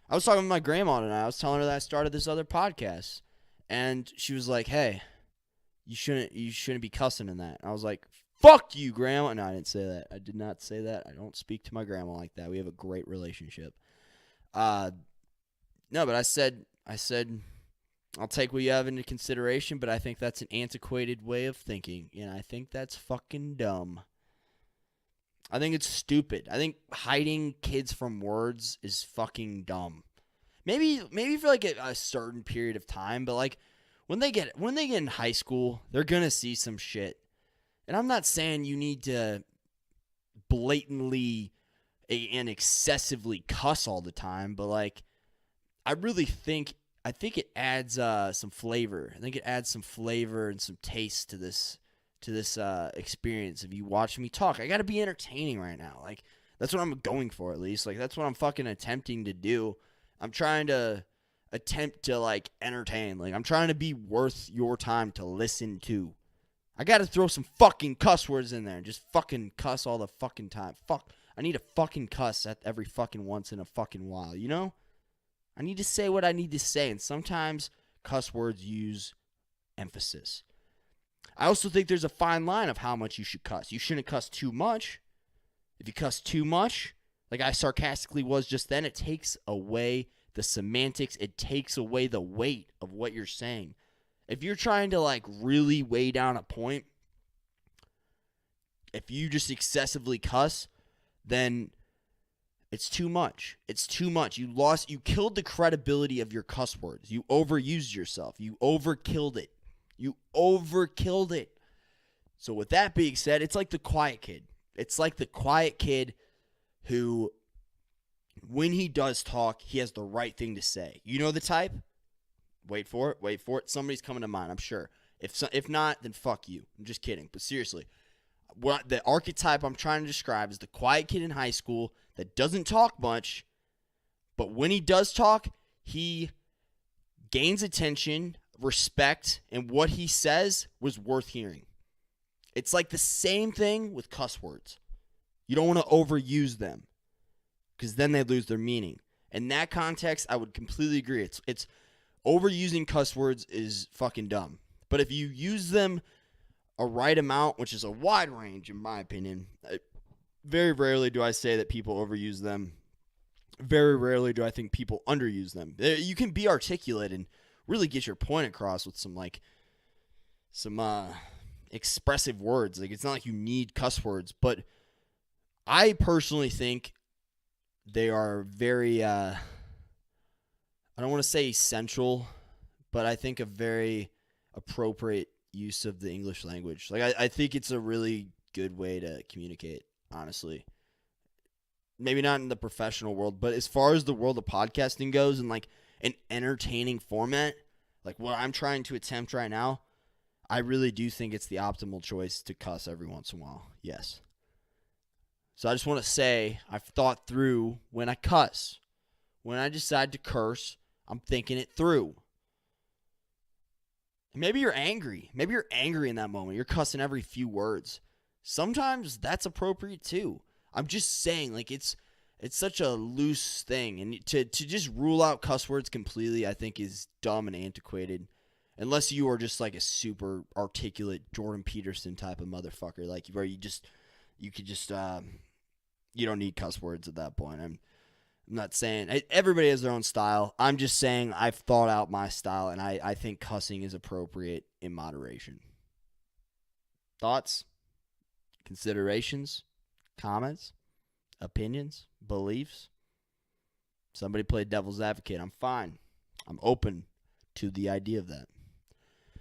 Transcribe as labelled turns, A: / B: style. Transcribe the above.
A: I was talking with my grandma tonight. I was telling her that I started this other podcast, and she was like, "Hey, you shouldn't be cussing in that." And I was like, "Fuck you, grandma." No, I didn't say that. I did not say that. I don't speak to my grandma like that. We have a great relationship. No, but I said I'll take what you have into consideration, but I think that's an antiquated way of thinking, and I think that's fucking dumb. I think it's stupid. I think hiding kids from words is fucking dumb. Maybe for like a certain period of time, but like when they get in high school, they're gonna see some shit. And I'm not saying you need to blatantly and excessively cuss all the time, but like I think it adds some flavor. I think it adds some flavor and some taste to this experience of you watching me talk. I got to be entertaining right now. Like that's what I'm going for, at least. Like that's what I'm fucking attempting to do. I'm trying to attempt to like entertain. Like I'm trying to be worth your time to listen to. I got to throw some fucking cuss words in there and just fucking cuss all the fucking time. Fuck. I need to fucking cuss at every fucking once in a fucking while, you know? I need to say what I need to say, and sometimes cuss words use emphasis. I also think there's a fine line of how much you should cuss. You shouldn't cuss too much. If you cuss too much, like I sarcastically was just then, it takes away the semantics. It takes away the weight of what you're saying. If you're trying to like really weigh down a point, if you just excessively cuss, then it's too much. It's too much. You killed the credibility of your cuss words. You overused yourself. You overkilled it. So with that being said, it's like the quiet kid. It's like the quiet kid who, when he does talk, he has the right thing to say. You know the type? Wait for it. Somebody's coming to mind, I'm sure. If not, then fuck you. I'm just kidding. But seriously, the archetype I'm trying to describe is the quiet kid in high school that doesn't talk much, but when he does talk, he gains attention, respect, and what he says was worth hearing. It's like the same thing with cuss words. You don't want to overuse them because then they lose their meaning. In that context, I would completely agree. It's overusing cuss words is fucking dumb. But if you use them a right amount, which is a wide range in my opinion, very rarely do I say that people overuse them. Very rarely do I think people underuse them. You can be articulate and really get your point across with some expressive words. Like it's not like you need cuss words, but I personally think they are very I don't want to say essential, but I think a very appropriate use of the English language. Like I think it's a really good way to communicate, honestly. Maybe not in the professional world, but as far as the world of podcasting goes and like an entertaining format, like what I'm trying to attempt right now, I really do think it's the optimal choice to cuss every once in a while. Yes. So I just want to say I've thought through when I cuss. When I decide to curse, I'm thinking it through. Maybe you're angry. Maybe you're angry in that moment. You're cussing every few words. Sometimes that's appropriate too. I'm just saying, like, it's such a loose thing. And to just rule out cuss words completely, I think, is dumb and antiquated. Unless you are just, like, a super articulate Jordan Peterson type of motherfucker. Like, where you don't need cuss words at that point. I'm not saying everybody has their own style. I'm just saying I've thought out my style, and I think cussing is appropriate in moderation. Thoughts? Considerations? Comments? Opinions? Beliefs? Somebody play devil's advocate. I'm fine. I'm open to the idea of that.